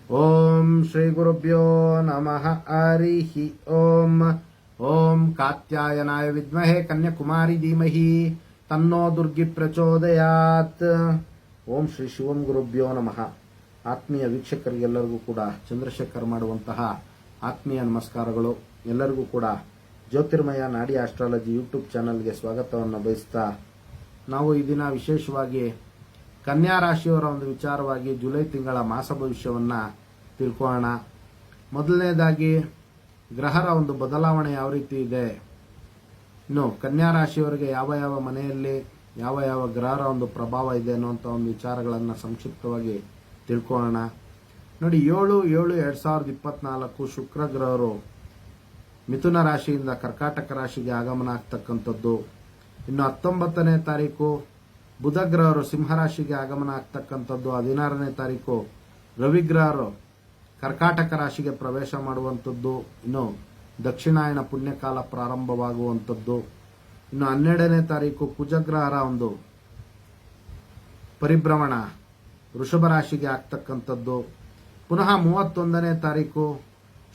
ಓಂ ಶ್ರೀ ಗುರುಭ್ಯೋ ನಮಃ ಹರಿಃ ಓಂ. ಓಂ ಕಾತ್ಯಾಯನಾಯ ವಿದ್ಮಹೇ ಕನ್ಯಾಕುಮಾರಿ ಧೀಮಹಿ ತನ್ನೋ ದುರ್ಗಿ ಪ್ರಚೋದಯಾತ್. ಓಂ ಶ್ರೀ ಶಿವಂ ಗುರುಭ್ಯೋ ನಮಃ. ಆತ್ಮೀಯ ವೀಕ್ಷಕರಿಗೆಲ್ಲರಿಗೂ ಕೂಡ ಚಂದ್ರಶೇಖರ್ ಮಾಡುವಂತಹ ಆತ್ಮೀಯ ನಮಸ್ಕಾರಗಳು. ಎಲ್ಲರಿಗೂ ಕೂಡ ಜ್ಯೋತಿರ್ಮಯ ನಾಡಿ ಆಸ್ಟ್ರಾಲಜಿ ಯೂಟ್ಯೂಬ್ ಚಾನಲ್ಗೆ ಸ್ವಾಗತವನ್ನು ಬಯಸ್ತಾ, ನಾವು ಈ ದಿನ ವಿಶೇಷವಾಗಿ ಕನ್ಯಾ ರಾಶಿಯವರ ಒಂದು ವಿಚಾರವಾಗಿ ಜುಲೈ ತಿಂಗಳ ಮಾಸ ಭವಿಷ್ಯವನ್ನ ತಿಳ್ಕೊಳ್ಳೋಣ. ಮೊದಲನೇದಾಗಿ ಗ್ರಹರ ಒಂದು ಬದಲಾವಣೆ ಯಾವ ರೀತಿ ಇದೆ, ಇನ್ನು ಕನ್ಯಾ ರಾಶಿಯವರಿಗೆ ಯಾವ ಯಾವ ಮನೆಯಲ್ಲಿ ಯಾವ ಯಾವ ಗ್ರಹರ ಒಂದು ಪ್ರಭಾವ ಇದೆ ಅನ್ನುವಂಥ ಒಂದು ವಿಚಾರಗಳನ್ನು ಸಂಕ್ಷಿಪ್ತವಾಗಿ ತಿಳ್ಕೊಳ್ಳೋಣ. ನೋಡಿ, 7/7/2024 ಶುಕ್ರ ಗ್ರಹರು ಮಿಥುನ ರಾಶಿಯಿಂದ ಕರ್ಕಾಟಕ ರಾಶಿಗೆ ಆಗಮನ ಆಗ್ತಕ್ಕಂಥದ್ದು. ಇನ್ನು 19ನೇ ತಾರೀಕು ಬುಧ ಗ್ರಹರು ಸಿಂಹರಾಶಿಗೆ ಆಗಮನ ಆಗ್ತಕ್ಕಂಥದ್ದು. 16ನೇ ತಾರೀಕು ರವಿಗ್ರಹರು ಕರ್ಕಾಟಕ ರಾಶಿಗೆ ಪ್ರವೇಶ ಮಾಡುವಂಥದ್ದು. ಇನ್ನು ದಕ್ಷಿಣಾಯನ ಪುಣ್ಯಕಾಲ ಪ್ರಾರಂಭವಾಗುವಂಥದ್ದು. ಇನ್ನು 12ನೇ ತಾರೀಕು ಕುಜಗ್ರಹರ ಒಂದು ಪರಿಭ್ರಮಣ ವೃಷಭ ರಾಶಿಗೆ ಆಗ್ತಕ್ಕಂಥದ್ದು. ಪುನಃ 31ನೇ ತಾರೀಕು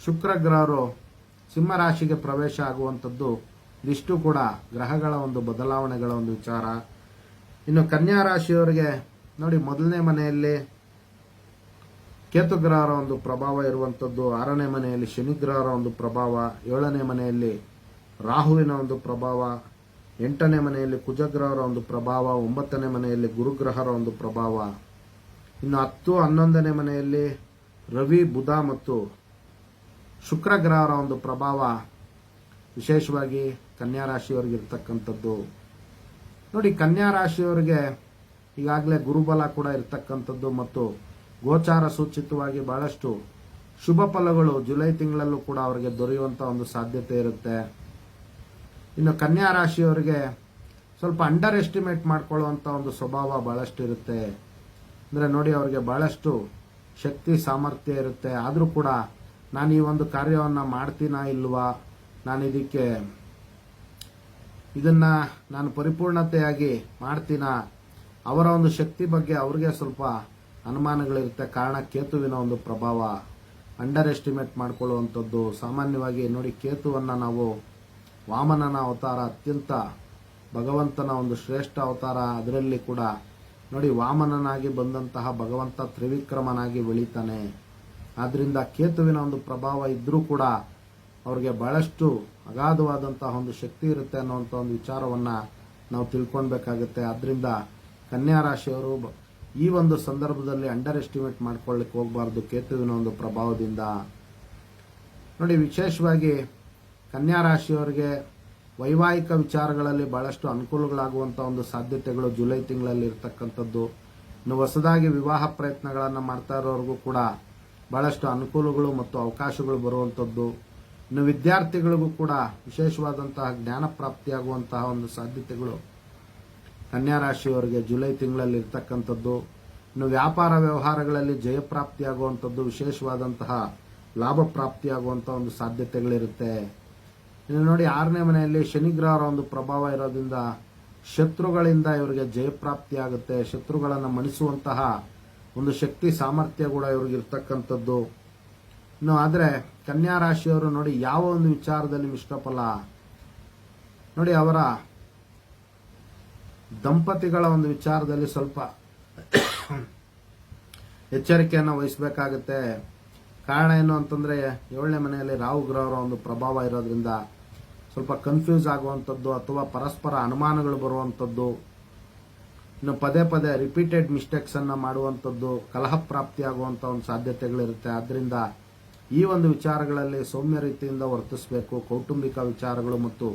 ಶುಕ್ರ ಗ್ರಹರು ಸಿಂಹರಾಶಿಗೆ ಪ್ರವೇಶ ಆಗುವಂಥದ್ದು. ಇದಿಷ್ಟು ಕೂಡ ಗ್ರಹಗಳ ಒಂದು ಬದಲಾವಣೆಗಳ ಒಂದು ವಿಚಾರ. ಇನ್ನು ಕನ್ಯಾ ರಾಶಿಯವರಿಗೆ ನೋಡಿ, ಮೊದಲನೇ ಮನೆಯಲ್ಲಿ ಕೇತು ಗ್ರಹರ ಒಂದು ಪ್ರಭಾವ ಇರುವಂಥದ್ದು. 6ನೇ ಮನೆಯಲ್ಲಿ ಶನಿ ಗ್ರಹರ ಒಂದು ಪ್ರಭಾವ. 7ನೇ ಮನೆಯಲ್ಲಿ ರಾಹುವಿನ ಒಂದು ಪ್ರಭಾವ. 8ನೇ ಮನೆಯಲ್ಲಿ ಕುಜಗ್ರಹರ ಒಂದು ಪ್ರಭಾವ. 9ನೇ ಮನೆಯಲ್ಲಿ ಗುರುಗ್ರಹರ ಒಂದು ಪ್ರಭಾವ. ಇನ್ನು 10, 11ನೇ ಮನೆಯಲ್ಲಿ ರವಿ, ಬುಧ ಮತ್ತು ಶುಕ್ರ ಗ್ರಹರ ಒಂದು ಪ್ರಭಾವ ವಿಶೇಷವಾಗಿ ಕನ್ಯಾ ರಾಶಿಯವರಿಗೆ ಇರ್ತಕ್ಕಂಥದ್ದು. ನೋಡಿ, ಕನ್ಯಾ ರಾಶಿಯವರಿಗೆ ಈಗಾಗಲೇ ಗುರುಬಲ ಕೂಡ ಇರತಕ್ಕಂಥದ್ದು ಮತ್ತು ಗೋಚಾರ ಸೂಚಿತವಾಗಿ ಬಹಳಷ್ಟು ಶುಭ ಫಲಗಳು ಜುಲೈ ತಿಂಗಳಲ್ಲೂ ಕೂಡ ಅವರಿಗೆ ದೊರೆಯುವಂತ ಒಂದು ಸಾಧ್ಯತೆ ಇರುತ್ತೆ. ಇನ್ನು ಕನ್ಯಾ ರಾಶಿಯವರಿಗೆ ಸ್ವಲ್ಪ ಅಂಡರ್ ಎಸ್ಟಿಮೇಟ್ ಮಾಡ್ಕೊಳ್ಳುವಂತ ಒಂದು ಸ್ವಭಾವ ಬಹಳಷ್ಟು ಇರುತ್ತೆ. ಅಂದ್ರೆ ನೋಡಿ, ಅವರಿಗೆ ಬಹಳಷ್ಟು ಶಕ್ತಿ ಸಾಮರ್ಥ್ಯ ಇರುತ್ತೆ. ಆದರೂ ಕೂಡ ನಾನು ಈ ಒಂದು ಕಾರ್ಯವನ್ನ ಮಾಡ್ತೀನಾ ಇಲ್ವಾ, ಇದನ್ನ ನಾನು ಪರಿಪೂರ್ಣತೆಯಾಗಿ ಮಾಡ್ತೀನಾ, ಅವರ ಒಂದು ಶಕ್ತಿ ಬಗ್ಗೆ ಅವ್ರಿಗೆ ಸ್ವಲ್ಪ ಅನುಮಾನಗಳಿರುತ್ತೆ. ಕಾರಣ ಕೇತುವಿನ ಒಂದು ಪ್ರಭಾವ, ಅಂಡರ್ ಎಸ್ಟಿಮೇಟ್ ಮಾಡ್ಕೊಳ್ಳುವಂಥದ್ದು. ಸಾಮಾನ್ಯವಾಗಿ ನೋಡಿ, ಕೇತುವನ್ನ ನಾವು ವಾಮನನ ಅವತಾರ, ಅತ್ಯಂತ ಭಗವಂತನ ಒಂದು ಶ್ರೇಷ್ಠ ಅವತಾರ. ಅದರಲ್ಲಿ ಕೂಡ ನೋಡಿ, ವಾಮನನಾಗಿ ಬಂದಂತಹ ಭಗವಂತ ತ್ರಿವಿಕ್ರಮನಾಗಿ ಬೆಳೀತಾನೆ. ಆದ್ರಿಂದ ಕೇತುವಿನ ಒಂದು ಪ್ರಭಾವ ಇದ್ರೂ ಕೂಡ ಅವ್ರಿಗೆ ಬಹಳಷ್ಟು ಅಗಾಧವಾದಂತಹ ಒಂದು ಶಕ್ತಿ ಇರುತ್ತೆ ಅನ್ನುವಂಥ ಒಂದು ವಿಚಾರವನ್ನ ನಾವು ತಿಳ್ಕೊಳ್ಬೇಕಾಗುತ್ತೆ. ಆದ್ರಿಂದ ಕನ್ಯಾ ರಾಶಿಯವರು ಈ ಒಂದು ಸಂದರ್ಭದಲ್ಲಿ ಅಂಡರ್ ಎಸ್ಟಿಮೇಟ್ ಮಾಡ್ಕೊಳ್ಳಿಕ್ಕೆ ಹೋಗಬಾರ್ದು ಕೇತುವಿನ ಒಂದು ಪ್ರಭಾವದಿಂದ. ನೋಡಿ, ವಿಶೇಷವಾಗಿ ಕನ್ಯಾ ರಾಶಿಯವರಿಗೆ ವೈವಾಹಿಕ ವಿಚಾರಗಳಲ್ಲಿ ಬಹಳಷ್ಟು ಅನುಕೂಲಗಳಾಗುವಂತ ಒಂದು ಸಾಧ್ಯತೆಗಳು ಜುಲೈ ತಿಂಗಳಲ್ಲಿ ಇರತಕ್ಕಂಥದ್ದು. ಇನ್ನು ಹೊಸದಾಗಿ ವಿವಾಹ ಪ್ರಯತ್ನಗಳನ್ನು ಮಾಡ್ತಾ ಇರೋರಿಗೂ ಕೂಡ ಬಹಳಷ್ಟು ಅನುಕೂಲಗಳು ಮತ್ತು ಅವಕಾಶಗಳು ಬರುವಂಥದ್ದು. ಇನ್ನು ವಿದ್ಯಾರ್ಥಿಗಳಿಗೂ ಕೂಡ ವಿಶೇಷವಾದಂತಹ ಜ್ಞಾನ ಪ್ರಾಪ್ತಿಯಾಗುವಂತಹ ಒಂದು ಸಾಧ್ಯತೆಗಳು ಕನ್ಯಾ ರಾಶಿಯವರಿಗೆ ಜುಲೈ ತಿಂಗಳಲ್ಲಿ ಇರ್ತಕ್ಕಂಥದ್ದು. ಇನ್ನು ವ್ಯಾಪಾರ ವ್ಯವಹಾರಗಳಲ್ಲಿ ಜಯಪ್ರಾಪ್ತಿಯಾಗುವಂಥದ್ದು, ವಿಶೇಷವಾದಂತಹ ಲಾಭ ಪ್ರಾಪ್ತಿಯಾಗುವಂತಹ ಒಂದು ಸಾಧ್ಯತೆಗಳಿರುತ್ತೆ. ಇನ್ನು ನೋಡಿ, 6ನೇ ಮನೆಯಲ್ಲಿ ಶನಿಗ್ರಹರ ಒಂದು ಪ್ರಭಾವ ಇರೋದ್ರಿಂದ ಶತ್ರುಗಳಿಂದ ಇವರಿಗೆ ಜಯಪ್ರಾಪ್ತಿಯಾಗುತ್ತೆ. ಶತ್ರುಗಳನ್ನು ಮಣಿಸುವಂತಹ ಒಂದು ಶಕ್ತಿ ಸಾಮರ್ಥ್ಯ ಕೂಡ ಇವ್ರಿಗೆ ಇರ್ತಕ್ಕಂಥದ್ದು. ಇನ್ನು ಆದ್ರೆ ಕನ್ಯಾ ರಾಶಿಯವರು ನೋಡಿ, ಯಾವ ಒಂದು ವಿಚಾರದಲ್ಲಿ ಮಿಶ್ರಫಲ, ನೋಡಿ ಅವರ ದಂಪತಿಗಳ ಒಂದು ವಿಚಾರದಲ್ಲಿ ಸ್ವಲ್ಪ ಎಚ್ಚರಿಕೆಯನ್ನು ವಹಿಸಬೇಕಾಗುತ್ತೆ. ಕಾರಣ ಏನು ಅಂತಂದ್ರೆ, 7ನೇ ಮನೆಯಲ್ಲಿ ರಾಹು ಗ್ರಹರ ಒಂದು ಪ್ರಭಾವ ಇರೋದ್ರಿಂದ ಸ್ವಲ್ಪ ಕನ್ಫ್ಯೂಸ್ ಆಗುವಂಥದ್ದು ಅಥವಾ ಪರಸ್ಪರ ಅನುಮಾನಗಳು ಬರುವಂಥದ್ದು. ಇನ್ನು ಪದೇ ಪದೇ ರಿಪೀಟೆಡ್ ಮಿಸ್ಟೇಕ್ಸ್ ಅನ್ನ ಮಾಡುವಂಥದ್ದು, ಕಲಹ ಪ್ರಾಪ್ತಿಯಾಗುವಂತ ಒಂದು ಸಾಧ್ಯತೆಗಳಿರುತ್ತೆ. ಆದ್ರಿಂದ ಈ ಒಂದು ವಿಚಾರಗಳಲ್ಲಿ ಸೌಮ್ಯ ರೀತಿಯಿಂದ ವರ್ತಿಸಬೇಕು. ಕೌಟುಂಬಿಕ ವಿಚಾರಗಳು ಮತ್ತು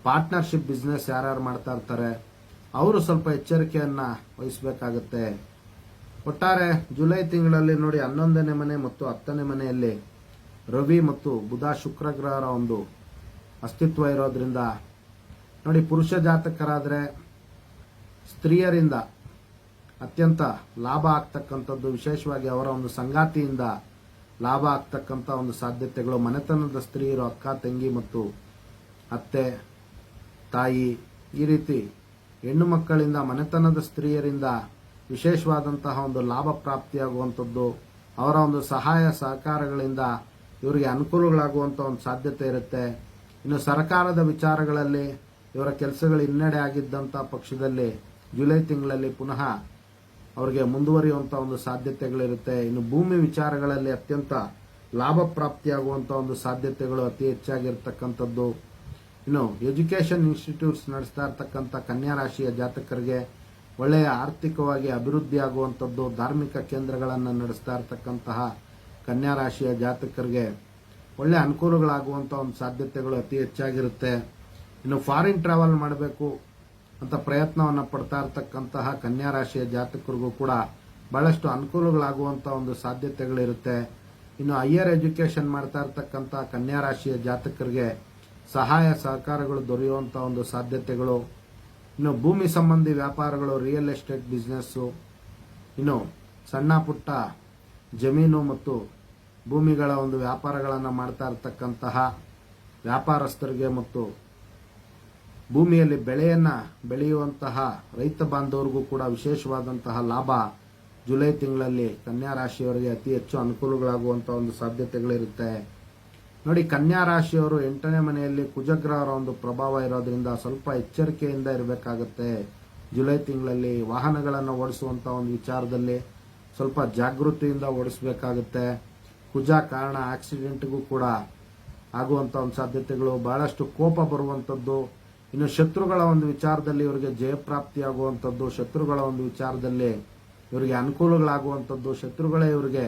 ಪಾರ್ಟ್ನರ್ಶಿಪ್ ಬಿಸ್ನೆಸ್ ಯಾರ್ಯಾರು ಮಾಡ್ತಾ ಇರ್ತಾರೆ ಅವರು ಸ್ವಲ್ಪ ಎಚ್ಚರಿಕೆಯನ್ನ ವಹಿಸಬೇಕಾಗುತ್ತೆ. ಒಟ್ಟಾರೆ ಜುಲೈ ತಿಂಗಳಲ್ಲಿ ನೋಡಿ, 11ನೇ ಮನೆ ಮತ್ತು 10ನೇ ಮನೆಯಲ್ಲಿ ರವಿ ಮತ್ತು ಬುಧ ಶುಕ್ರ ಗ್ರಹರ ಒಂದು ಅಸ್ತಿತ್ವ ಇರೋದ್ರಿಂದ ನೋಡಿ, ಪುರುಷ ಜಾತಕರಾದ್ರೆ ಸ್ತ್ರೀಯರಿಂದ ಅತ್ಯಂತ ಲಾಭ ಆಗ್ತಕ್ಕಂಥದ್ದು, ವಿಶೇಷವಾಗಿ ಅವರ ಒಂದು ಸಂಗಾತಿಯಿಂದ ಲಾಭ ಆಗ್ತಕ್ಕಂಥ ಒಂದು ಸಾಧ್ಯತೆಗಳು. ಮನೆತನದ ಸ್ತ್ರೀಯರು, ಅಕ್ಕ ತಂಗಿ ಮತ್ತು ಅತ್ತೆ ತಾಯಿ, ಈ ರೀತಿ ಹೆಣ್ಣು ಮಕ್ಕಳಿಂದ, ಮನೆತನದ ಸ್ತ್ರೀಯರಿಂದ ವಿಶೇಷವಾದಂತಹ ಒಂದು ಲಾಭ ಪ್ರಾಪ್ತಿಯಾಗುವಂಥದ್ದು, ಅವರ ಒಂದು ಸಹಾಯ ಸಹಕಾರಗಳಿಂದ ಇವರಿಗೆ ಅನುಕೂಲಗಳಾಗುವಂಥ ಒಂದು ಸಾಧ್ಯತೆ ಇರುತ್ತೆ. ಇನ್ನು ಸರ್ಕಾರದ ವಿಚಾರಗಳಲ್ಲಿ ಇವರ ಕೆಲಸಗಳು ಹಿನ್ನಡೆ ಆಗಿದ್ದಂಥ ಪಕ್ಷದಲ್ಲಿ ಜುಲೈ ತಿಂಗಳಲ್ಲಿ ಪುನಃ ಅವರಿಗೆ ಮುಂದುವರಿಯುವಂಥ ಒಂದು ಸಾಧ್ಯತೆಗಳಿರುತ್ತೆ. ಇನ್ನು ಭೂಮಿ ವಿಚಾರಗಳಲ್ಲಿ ಅತ್ಯಂತ ಲಾಭ ಪ್ರಾಪ್ತಿಯಾಗುವಂಥ ಒಂದು ಸಾಧ್ಯತೆಗಳು ಅತಿ ಹೆಚ್ಚಾಗಿರ್ತಕ್ಕಂಥದ್ದು. ಇನ್ನು ಎಜುಕೇಷನ್ ಇನ್ಸ್ಟಿಟ್ಯೂಟ್ಸ್ ನಡೆಸ್ತಾ ಇರ್ತಕ್ಕಂಥ ಕನ್ಯಾ ರಾಶಿಯ ಜಾತಕರಿಗೆ ಒಳ್ಳೆಯ ಆರ್ಥಿಕವಾಗಿ ಅಭಿವೃದ್ಧಿ ಆಗುವಂಥದ್ದು. ಧಾರ್ಮಿಕ ಕೇಂದ್ರಗಳನ್ನು ನಡೆಸ್ತಾ ಇರ್ತಕ್ಕಂತಹ ಕನ್ಯಾ ರಾಶಿಯ ಜಾತಕರಿಗೆ ಒಳ್ಳೆಯ ಅನುಕೂಲಗಳಾಗುವಂಥ ಒಂದು ಸಾಧ್ಯತೆಗಳು ಅತಿ ಹೆಚ್ಚಾಗಿರುತ್ತೆ. ಇನ್ನು ಫಾರಿನ್ ಟ್ರಾವೆಲ್ ಮಾಡಬೇಕು ಅಂತ ಪ್ರಯತ್ನವನ್ನು ಪಡ್ತಾ ಇರ್ತಕ್ಕಂತಹ ಕನ್ಯಾ ರಾಶಿಯ ಜಾತಕರಿಗೂ ಕೂಡ ಬಹಳಷ್ಟು ಅನುಕೂಲಗಳಾಗುವಂಥ ಒಂದು ಸಾಧ್ಯತೆಗಳಿರುತ್ತೆ. ಇನ್ನು ಹೈಯರ್ ಎಜುಕೇಷನ್ ಮಾಡ್ತಾ ಇರ್ತಕ್ಕಂಥ ಕನ್ಯಾ ರಾಶಿಯ ಜಾತಕರಿಗೆ ಸಹಾಯ ಸಹಕಾರಗಳು ದೊರೆಯುವಂಥ ಒಂದು ಸಾಧ್ಯತೆಗಳು. ಇನ್ನು ಭೂಮಿ ಸಂಬಂಧಿ ವ್ಯಾಪಾರಗಳು, ರಿಯಲ್ ಎಸ್ಟೇಟ್ ಬಿಸ್ನೆಸ್ಸು, ಇನ್ನು ಸಣ್ಣ ಪುಟ್ಟ ಜಮೀನು ಮತ್ತು ಭೂಮಿಗಳ ಒಂದು ವ್ಯಾಪಾರಗಳನ್ನು ಮಾಡ್ತಾ ಇರತಕ್ಕಂತಹ ವ್ಯಾಪಾರಸ್ಥರಿಗೆ ಮತ್ತು ಭೂಮಿಯಲ್ಲಿ ಬೆಳೆಯನ್ನ ಬೆಳೆಯುವಂತಹ ರೈತ ಬಾಂಧವರಿಗೂ ಕೂಡ ವಿಶೇಷವಾದಂತಹ ಲಾಭ ಜುಲೈ ತಿಂಗಳಲ್ಲಿ ಕನ್ಯಾ ರಾಶಿಯವರಿಗೆ ಅತಿ ಹೆಚ್ಚು ಅನುಕೂಲಗಳಾಗುವಂತಹ ಒಂದು ಸಾಧ್ಯತೆಗಳಿರುತ್ತೆ. ನೋಡಿ, ಕನ್ಯಾ ರಾಶಿಯವರು 8ನೇ ಮನೆಯಲ್ಲಿ ಕುಜಗ್ರಹರ ಒಂದು ಪ್ರಭಾವ ಇರೋದ್ರಿಂದ ಸ್ವಲ್ಪ ಎಚ್ಚರಿಕೆಯಿಂದ ಇರಬೇಕಾಗುತ್ತೆ. ಜುಲೈ ತಿಂಗಳಲ್ಲಿ ವಾಹನಗಳನ್ನು ಓಡಿಸುವಂತ ಒಂದು ವಿಚಾರದಲ್ಲಿ ಸ್ವಲ್ಪ ಜಾಗೃತಿಯಿಂದ ಓಡಿಸಬೇಕಾಗುತ್ತೆ. ಕುಜ ಕಾರಣ ಆಕ್ಸಿಡೆಂಟ್ಗೂ ಕೂಡ ಆಗುವಂತ ಒಂದು ಸಾಧ್ಯತೆಗಳು, ಬಹಳಷ್ಟು ಕೋಪ ಬರುವಂತದ್ದು. ಇನ್ನು ಶತ್ರುಗಳ ಒಂದು ವಿಚಾರದಲ್ಲಿ ಇವರಿಗೆ ಜಯಪ್ರಾಪ್ತಿಯಾಗುವಂಥದ್ದು, ಶತ್ರುಗಳ ಒಂದು ವಿಚಾರದಲ್ಲಿ ಇವರಿಗೆ ಅನುಕೂಲಗಳಾಗುವಂಥದ್ದು, ಶತ್ರುಗಳೇ ಇವರಿಗೆ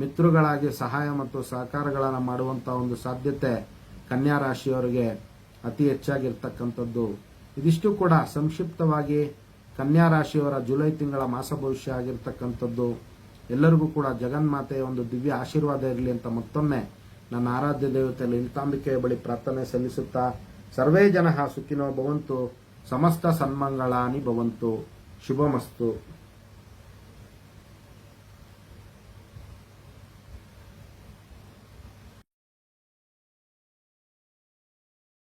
ಮಿತ್ರಗಳಾಗಿ ಸಹಾಯ ಮತ್ತು ಸಹಕಾರಗಳನ್ನು ಮಾಡುವಂತಹ ಒಂದು ಸಾಧ್ಯತೆ ಕನ್ಯಾ ರಾಶಿಯವರಿಗೆ ಅತಿ ಹೆಚ್ಚಾಗಿರ್ತಕ್ಕಂಥದ್ದು. ಇದಿಷ್ಟು ಕೂಡ ಸಂಕ್ಷಿಪ್ತವಾಗಿ ಕನ್ಯಾ ರಾಶಿಯವರ ಜುಲೈ ತಿಂಗಳ ಮಾಸ ಭವಿಷ್ಯ ಆಗಿರ್ತಕ್ಕಂಥದ್ದು. ಎಲ್ಲರಿಗೂ ಕೂಡ ಜಗನ್ಮಾತೆಯ ಒಂದು ದಿವ್ಯ ಆಶೀರ್ವಾದ ಇರಲಿ ಅಂತ ಮತ್ತೊಮ್ಮೆ ನನ್ನ ಆರಾಧ್ಯ ದೇವತೆ ಲಲಿತಾಂಬಿಕೆಯ ಬಳಿ ಪ್ರಾರ್ಥನೆ ಸಲ್ಲಿಸುತ್ತಾ, ಸರ್ವೇ ಜನಃ ಸುಖಿನೋ ಭವಂತು, ಸಮಸ್ತ ಸನ್ಮಂಗಳಾನಿ ಭವಂತು, ಶುಭಮಸ್ತು.